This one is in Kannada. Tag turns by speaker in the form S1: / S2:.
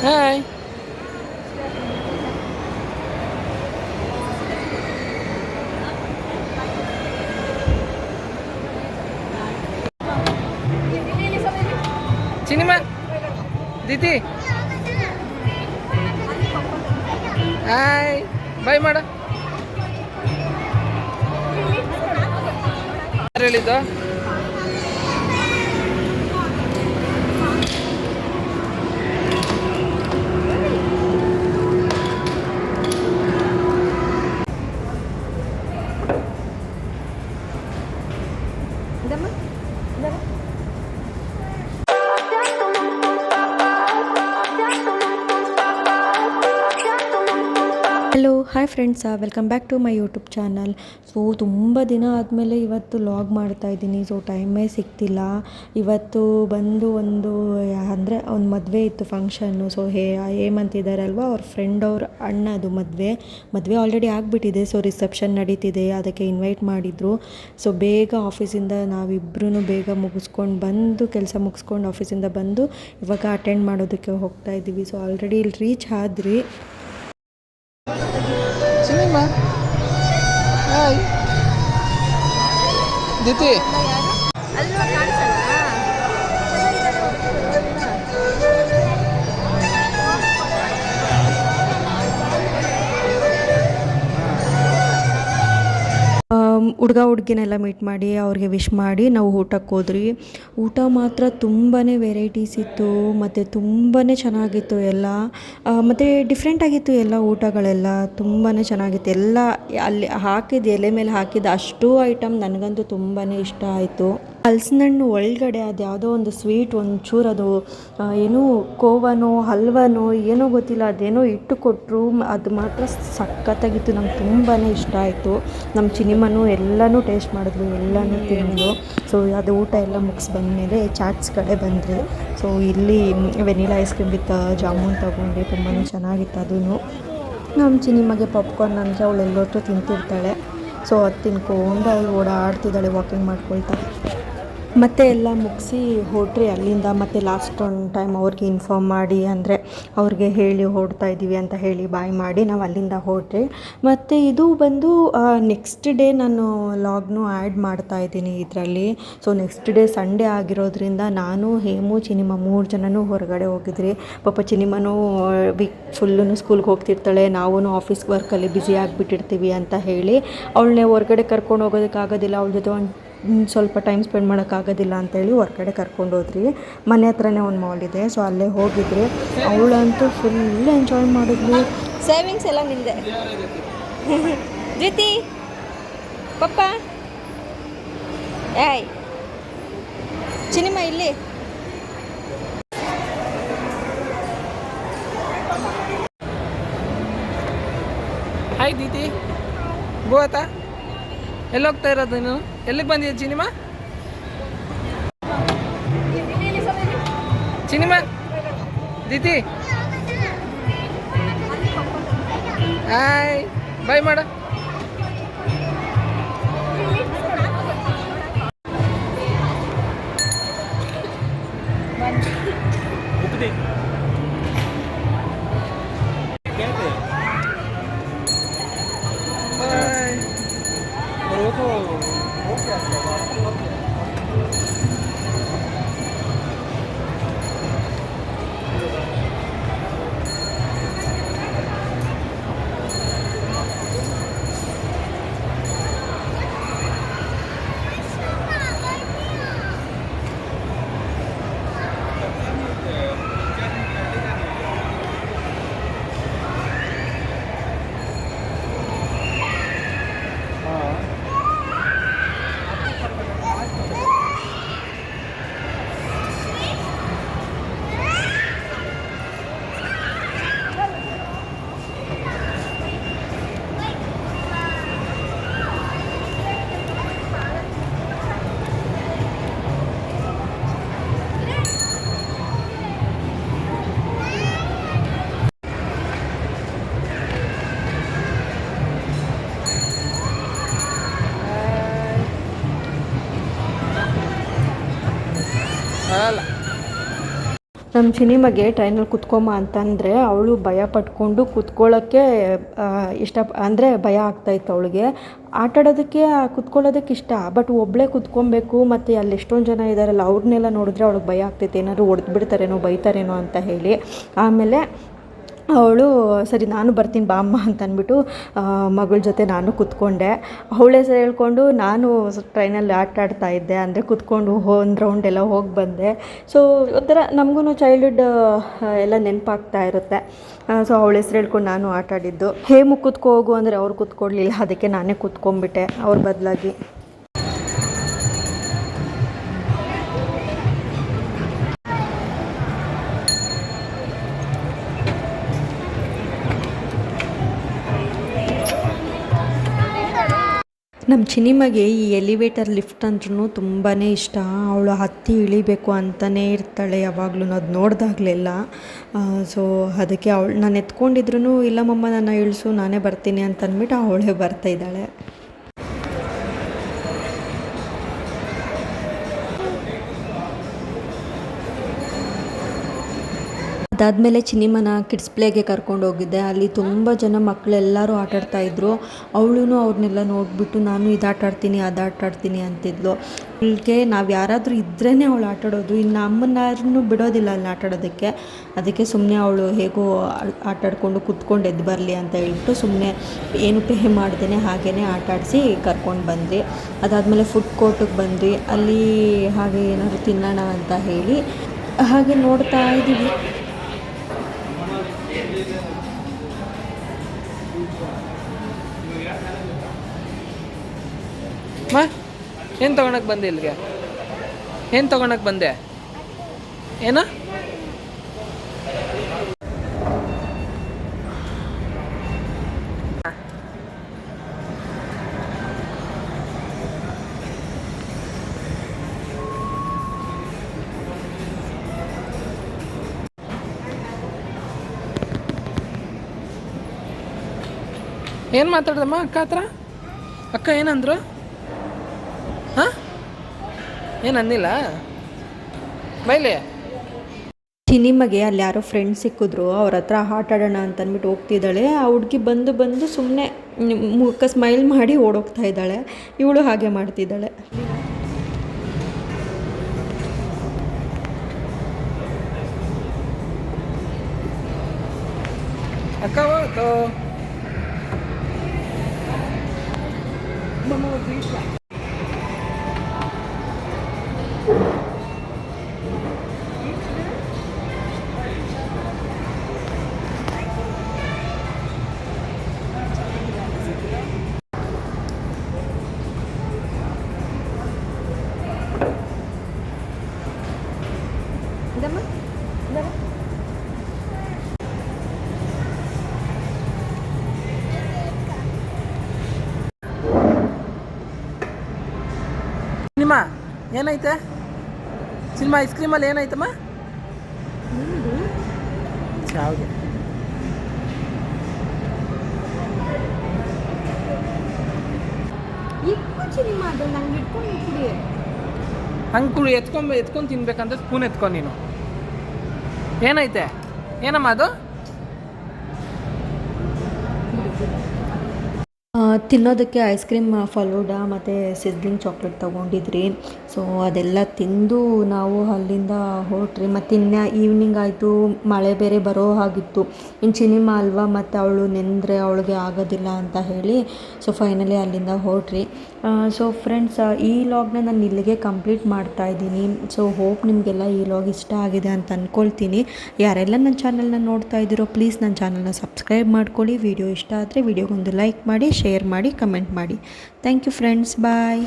S1: ಹಾಯ್. ಸಿನಿಮಾ ದೀದಿ ಹಾಯ್ ಬಾಯ್ ಮಾಡ. ಯಾರು ಹೇಳಿದ್ದು?
S2: Hello hi friends, welcome back to my YouTube channel. So ತುಂಬ ದಿನ ಆದಮೇಲೆ ಇವತ್ತು ಲಾಗ್ ಮಾಡ್ತಾಯಿದ್ದೀನಿ. ಸೊ ಟೈಮೇ ಸಿಗ್ತಿಲ್ಲ. ಇವತ್ತು ಬಂದು ಒಂದು ಮದುವೆ ಇತ್ತು, ಫಂಕ್ಷನ್ನು. ಸೊ ಹೇಮಂತಿದ್ದಾರಲ್ವ, ಅವ್ರ ಫ್ರೆಂಡ್ ಅವ್ರ ಅಣ್ಣದು ಮದುವೆ ಆಲ್ರೆಡಿ ಆಗಿಬಿಟ್ಟಿದೆ. ಸೊ ರಿಸೆಪ್ಷನ್ ನಡೀತಿದೆ, ಅದಕ್ಕೆ ಇನ್ವೈಟ್ ಮಾಡಿದರು. ಸೊ ಬೇಗ ಆಫೀಸಿಂದ ನಾವಿಬ್ಬರೂ ಬೇಗ ಕೆಲಸ ಮುಗಿಸ್ಕೊಂಡು ಆಫೀಸಿಂದ ಬಂದು ಇವಾಗ ಅಟೆಂಡ್ ಮಾಡೋದಕ್ಕೆ ಹೋಗ್ತಾ ಇದ್ದೀವಿ. ಸೊ ಆಲ್ರೆಡಿ ಇಲ್ಲಿ ರೀಚ್ ಆದ್ರಿ.
S1: Cinema hi Didi.
S2: ಹುಡುಗ ಹುಡುಗಿನೆಲ್ಲ ಮೀಟ್ ಮಾಡಿ ಅವ್ರಿಗೆ ವಿಶ್ ಮಾಡಿ ನಾವು ಊಟಕ್ಕೆ ಹೋದ್ರಿ. ಊಟ ಮಾತ್ರ ತುಂಬಾ ವೆರೈಟೀಸ್ ಇತ್ತು ಮತ್ತು ತುಂಬಾ ಚೆನ್ನಾಗಿತ್ತು ಎಲ್ಲ. ಮತ್ತು ಡಿಫ್ರೆಂಟಾಗಿತ್ತು ಎಲ್ಲ ಊಟಗಳೆಲ್ಲ. ತುಂಬಾ ಚೆನ್ನಾಗಿತ್ತು ಎಲ್ಲ. ಅಲ್ಲಿ ಹಾಕಿದ ಎಲೆ ಮೇಲೆ ಹಾಕಿದ ಅಷ್ಟು ಐಟಮ್ ನನಗಂತೂ ತುಂಬಾ ಇಷ್ಟ ಆಯಿತು. ಹಲಸಿನಣ್ಣು ಒಳಗಡೆ ಅದು ಯಾವುದೋ ಒಂದು ಸ್ವೀಟ್, ಒಂಚೂರು ಅದು ಏನೋ ಕೋವನೋ ಹಲ್ವನೋ ಏನೋ ಗೊತ್ತಿಲ್ಲ, ಅದೇನೋ ಇಟ್ಟು ಕೊಟ್ಟರು. ಅದು ಮಾತ್ರ ಸಖತ್ತಾಗಿತ್ತು. ನಂಗೆ ತುಂಬಾ ಇಷ್ಟ ಆಯಿತು. ನಮ್ಮ ಚಿನಿಮನು ಎಲ್ಲನೂ ಟೇಸ್ಟ್ ಮಾಡಿದ್ವಿ, ಎಲ್ಲನೂ ತಿಂದು. ಸೊ ಅದು ಊಟ ಎಲ್ಲ ಮುಗಿಸಿ ಬಂದಮೇಲೆ ಚಾಟ್ಸ್ ಕಡೆ ಬಂದ್ರಿ. ಸೊ ಇಲ್ಲಿ vanilla ice cream with jamun ತೊಗೊಂಡ್ರಿ. ತುಂಬಾ ಚೆನ್ನಾಗಿತ್ತು ಅದೂ. ನಮ್ಮ ಚಿನಿಮಗೆ ಪಾಪ್ಕಾರ್ನ್ ಅಂದರೆ ಅವಳು ಎಲ್ಲೊತ್ತು ತಿಂತಿರ್ತಾಳೆ. ಸೊ ಅದು ತಿನ್ಕೊಂಡು ಅವಳು ಓಡಾಡ್ತಿದ್ದಾಳೆ ವಾಕಿಂಗ್ ಮಾಡ್ಕೊಳ್ತಾ. ಮತ್ತೆ ಎಲ್ಲ ಮುಗಿಸಿ ಹೊರಟ್ರಿ ಅಲ್ಲಿಂದ. ಮತ್ತು ಲಾಸ್ಟ್ ಒಂದು ಟೈಮ್ ಅವ್ರಿಗೆ ಇನ್ಫಾರ್ಮ್ ಮಾಡಿ, ಅಂದರೆ ಅವ್ರಿಗೆ ಹೇಳಿ ಹೊರಡ್ತಾ ಇದ್ದೀವಿ ಅಂತ ಹೇಳಿ ಬಾಯ್ ಮಾಡಿ ನಾವು ಅಲ್ಲಿಂದ ಹೊರಟ್ರಿ. ಮತ್ತು ಇದು ಬಂದು ನೆಕ್ಸ್ಟ್ ಡೇ ನಾನು ಲಾಗ್ನು ಆ್ಯಡ್ ಮಾಡ್ತಾ ಇದ್ದೀನಿ ಇದರಲ್ಲಿ. ಸೊ ನೆಕ್ಸ್ಟ್ ಡೇ ಸಂಡೇ ಆಗಿರೋದ್ರಿಂದ ನಾನು, ಹೇಮು, ಚಿನಿಮ 3 ಜನನೂ ಹೊರಗಡೆ ಹೋಗಿದ್ರಿ. ಪಾಪ ಚಿನಿಮನೂ ವೀಕ್ ಫುಲ್ಲೂ ಸ್ಕೂಲ್ಗೆ ಹೋಗ್ತಿರ್ತಾಳೆ, ನಾವು ಆಫೀಸ್ ವರ್ಕಲ್ಲಿ ಬ್ಯುಸಿ ಆಗಿಬಿಟ್ಟಿರ್ತೀವಿ ಅಂತ ಹೇಳಿ ಅವಳನ್ನೇ ಹೊರಗಡೆ ಕರ್ಕೊಂಡು ಹೋಗೋದಕ್ಕಾಗೋದಿಲ್ಲ. ಅವಳ ಜೊತೆ ಒಂದು ಸ್ವಲ್ಪ ಟೈಮ್ ಸ್ಪೆಂಡ್ ಮಾಡೋಕ್ಕಾಗೋದಿಲ್ಲ ಅಂತೇಳಿ ಹೊರಗಡೆ ಕರ್ಕೊಂಡು ಹೋದ್ರಿ. ಮನೆ ಹತ್ರನೇ ಒಂದು ಮಾಲ್ ಇದೆ, ಸೊ ಅಲ್ಲೇ ಹೋಗಿದ್ರಿ. ಅವಳಂತೂ ಫುಲ್ ಎಂಜಾಯ್ ಮಾಡಿದ್ವಿ.
S3: ಸೇವಿಂಗ್ಸ್ ಎಲ್ಲ ನಿಂದೆ ಜ್ಯೋತಿ ಪಪ್ಪ. ಏಯ್ ಚಿನಿಮ ಇಲ್ಲಿ.
S1: ಹಾಯ್ ದೀದಿ. ಗೋತಾ ಎಲ್ಲಿ ಹೋಗ್ತಾ ಇರೋದು ನೀನು? ಎಲ್ಲಿಗೆ ಬಂದಿದ್ದೆ ಚಿನಿಮಾ? ಚಿನಿಮಾ ದೀದಿ ಹಾಯ್ ಬಾಯ್ ಮಾಡ.
S2: ನಮ್ಮ ಸಿನಿಮಾಗೆ ಟ್ರೈನಲ್ಲಿ ಕುತ್ಕೊಂಬ ಅಂತಂದರೆ ಅವಳು ಭಯ ಪಟ್ಕೊಂಡು ಕುತ್ಕೊಳ್ಳೋಕ್ಕೆ ಅಂದರೆ ಭಯ ಆಗ್ತಾಯಿತ್ತು ಅವಳಿಗೆ. ಆಟಾಡೋದಕ್ಕೆ ಕುತ್ಕೊಳ್ಳೋದಕ್ಕೆ ಇಷ್ಟ, ಬಟ್ ಒಬ್ಬಳೇ ಕುತ್ಕೊಬೇಕು ಮತ್ತು ಅಲ್ಲಿ ಎಷ್ಟೊಂದು ಜನ ಇದ್ದಾರಲ್ಲ ಅವ್ರನ್ನೆಲ್ಲ ನೋಡಿದ್ರೆ ಅವಳಿಗೆ ಭಯ ಆಗ್ತೈತೆ, ಏನಾದ್ರು ಹೊಡೆದು ಬಿಡ್ತಾರೇನೋ ಬೈತಾರೇನೋ ಅಂತ ಹೇಳಿ. ಆಮೇಲೆ ಅವಳು ಸರಿ ನಾನು ಬರ್ತೀನಿ ಬಾ ಅಮ್ಮ ಅಂತ ಅಂದ್ಬಿಟ್ಟು ಮಗಳ ಜೊತೆ ನಾನು ಕುತ್ಕೊಂಡೆ. ಅವಳ ಹೆಸರು ಹೇಳ್ಕೊಂಡು ನಾನು ಟ್ರೈನಲ್ಲಿ ಆಡ್ತಾ ಇದ್ದೆ, ಅಂದರೆ ಕುತ್ಕೊಂಡು ಒಂದು ರೌಂಡ್ ಎಲ್ಲ ಹೋಗಿ ಬಂದೆ. ಸೊ ಒಂಥರ ನಮಗೂ ಚೈಲ್ಡ್ಹುಡ್ ಎಲ್ಲ ನೆನಪಾಗ್ತಾ ಇರುತ್ತೆ. ಸೊ ಅವಳ ಹೆಸರು ಹೇಳ್ಕೊಂಡು ನಾನು ಆಟಾಡಿದ್ದು. ಹೇಮು ಕೂತ್ಕೋ ಹೋಗು ಅಂದರೆ ಅವ್ರು ಕೂತ್ಕೊಡ್ಲಿಲ್ಲ, ಅದಕ್ಕೆ ನಾನೇ ಕೂತ್ಕೊಂಡ್ಬಿಟ್ಟೆ ಅವ್ರ ಬದಲಾಗಿ. ನಮ್ಮ ಚಿನಿಮಗೆ ಈ ಎಲಿವೇಟರ್ ಲಿಫ್ಟ್ ಅಂದ್ರೂ ತುಂಬಾ ಇಷ್ಟ. ಅವಳು ಹತ್ತಿ ಇಳಿಬೇಕು ಅಂತಲೇ ಇರ್ತಾಳೆ ಯಾವಾಗಲೂ, ಅದು ನೋಡಿದಾಗಲೆಲ್ಲ. ಸೊ ಅದಕ್ಕೆ ನಾನು ಎತ್ಕೊಂಡಿದ್ರು ಇಲ್ಲ ಮಮ್ಮ ನನ್ನ ಇಳಿಸು ನಾನೇ ಬರ್ತೀನಿ ಅಂತ ಅಂದ್ಬಿಟ್ಟು ಅವಳೇ ಬರ್ತಾಯಿದ್ದಾಳೆ. ಅದಾದಮೇಲೆ ಚಿನಿಮನ ಕಿಡ್ಸ್ ಪ್ಲೇಗೆ ಕರ್ಕೊಂಡು ಹೋಗಿದ್ದೆ. ಅಲ್ಲಿ ತುಂಬ ಜನ ಮಕ್ಕಳೆಲ್ಲರೂ ಆಟಾಡ್ತಾಯಿದ್ರು. ಅವಳು ಅವ್ರನ್ನೆಲ್ಲ ನೋಡಿಬಿಟ್ಟು ನಾನು ಇದು ಆಟಾಡ್ತೀನಿ ಅದು ಆಟಾಡ್ತೀನಿ ಅಂತಿದ್ಲು. ಅವಳಿಗೆ ನಾವು ಯಾರಾದರೂ ಇದ್ರೇ ಅವಳು ಆಟಾಡೋದು, ಇನ್ನು ಅಮ್ಮನಾರನ್ನು ಬಿಡೋದಿಲ್ಲ ಅಲ್ಲಿ ಆಟಾಡೋದಕ್ಕೆ. ಅದಕ್ಕೆ ಸುಮ್ಮನೆ ಅವಳು ಹೇಗೋ ಆಟಾಡಿಕೊಂಡು ಕುತ್ಕೊಂಡು ಎದ್ದು ಬರಲಿ ಅಂತ ಹೇಳ್ಬಿಟ್ಟು ಸುಮ್ಮನೆ ಏನು ಪೇ ಮಾಡ್ದೇ ಹಾಗೇ ಆಟಾಡಿಸಿ ಕರ್ಕೊಂಡು ಬಂದ್ವಿ. ಅದಾದಮೇಲೆ ಫುಡ್ ಕೋರ್ಟಿಗೆ ಬಂದ್ವಿ. ಅಲ್ಲಿ ಹಾಗೆ ಏನಾದರೂ ತಿನ್ನೋಣ ಅಂತ ಹೇಳಿ ಹಾಗೆ ನೋಡ್ತಾ ಇದ್ದೀವಿ.
S1: ಏನು ತೊಗೊಳಕ್ಕೆ ಬಂದೆ ಇಲ್ಲಿಗೆ? ಏನು ತೊಗೊಳಕ್ಕೆ ಬಂದೆ? ಏನ ಏನು ಮಾತಾಡ್ದಮ್ಮ ಅಕ್ಕ ಹತ್ರ? ಅಕ್ಕ ಏನಂದ್ರು? ಹಾಂ ಏನು ಅಂದಿಲ್ಲ ಬೈಲಿ.
S2: ಚಿನಿಮಗೆ ಅಲ್ಲಿ ಯಾರೋ ಫ್ರೆಂಡ್ಸ್ ಸಿಕ್ಕಿದ್ರು, ಅವ್ರ ಹತ್ರ ಆಟ ಆಡೋಣ ಅಂತ ಅಂದ್ಬಿಟ್ಟು ಹೋಗ್ತಿದ್ದಾಳೆ. ಆ ಹುಡುಗಿ ಬಂದು ಸುಮ್ಮನೆ ಮುಖ ಸ್ಮೈಲ್ ಮಾಡಿ ಓಡೋಗ್ತಾ ಇದ್ದಾಳೆ. ಇವಳು ಹಾಗೆ ಮಾಡ್ತಿದ್ದಾಳೆ.
S1: ಅಕ್ಕ ಹೋಯ್ತು ಸಿನಿಮಾ ಏನೈತೆ? ಸಿನಿಮಾ ಐಸ್ ಕ್ರೀಮಲ್ಲಿ ಏನೈತಮ್ಮ? ಶಾವಿಗೆ. ಹಂಗೆ ಕುಡಿ ಎತ್ಕೊಂಡು ತಿನ್ಬೇಕಂದ್ರೆ ಸ್ಪೂನ್ ಎತ್ಕೊಂಡು ನೀನು. ಏನೈತೆ? ಏನಮ್ಮ ಅದು?
S2: ತಿನ್ನೋದಕ್ಕೆ ಐಸ್ ಕ್ರೀಮ್, ಫಲೂಡಾ ಮತ್ತು ಸಿಸ್ಲಿಂಗ್ ಚಾಕ್ಲೇಟ್ ತೊಗೊಂಡಿದ್ರಿ. ಸೊ ಅದೆಲ್ಲ ತಿಂದು ನಾವು ಅಲ್ಲಿಂದ ಹೊರಟ್ರಿ. ಮತ್ತು ಇನ್ನು ಈವ್ನಿಂಗ್ ಆಯಿತು, ಮಳೆ ಬೇರೆ ಬರೋ ಹಾಗಿತ್ತು. ಇನ್ನು ಸಿನಿಮಾ ಅಲ್ವಾ, ಮತ್ತು ಅವಳು ನೆಂದರೆ ಅವಳಿಗೆ ಆಗೋದಿಲ್ಲ ಅಂತ ಹೇಳಿ ಸೊ ಫೈನಲಿ ಅಲ್ಲಿಂದ ಹೊರಟ್ರಿ. ಸೊ ಫ್ರೆಂಡ್ಸ್, ಈ ಲಾಗ್ನ ನಾನು ಇಲ್ಲಿಗೆ ಕಂಪ್ಲೀಟ್ ಮಾಡ್ತಾಯಿದ್ದೀನಿ. ಸೊ ಹೋಪ್ ನಿಮಗೆಲ್ಲ ಈ ಲಾಗ್ ಇಷ್ಟ ಆಗಿದೆ ಅಂತ ಅಂದ್ಕೊಳ್ತೀನಿ. ಯಾರೆಲ್ಲ ನನ್ನ ಚಾನಲ್ನ ನೋಡ್ತಾ ಇದ್ದೀರೋ ಪ್ಲೀಸ್ ನನ್ನ ಚಾನಲ್ನ ಸಬ್ಸ್ಕ್ರೈಬ್ ಮಾಡ್ಕೊಳ್ಳಿ. ವಿಡಿಯೋ ಇಷ್ಟ ಆದರೆ ವಿಡಿಯೋಗೊಂದು ಲೈಕ್ ಮಾಡಿ, ಶೇರ್ ಮಾಡಿ, ಕಮೆಂಟ್ ಮಾಡಿ. Thank you friends, bye.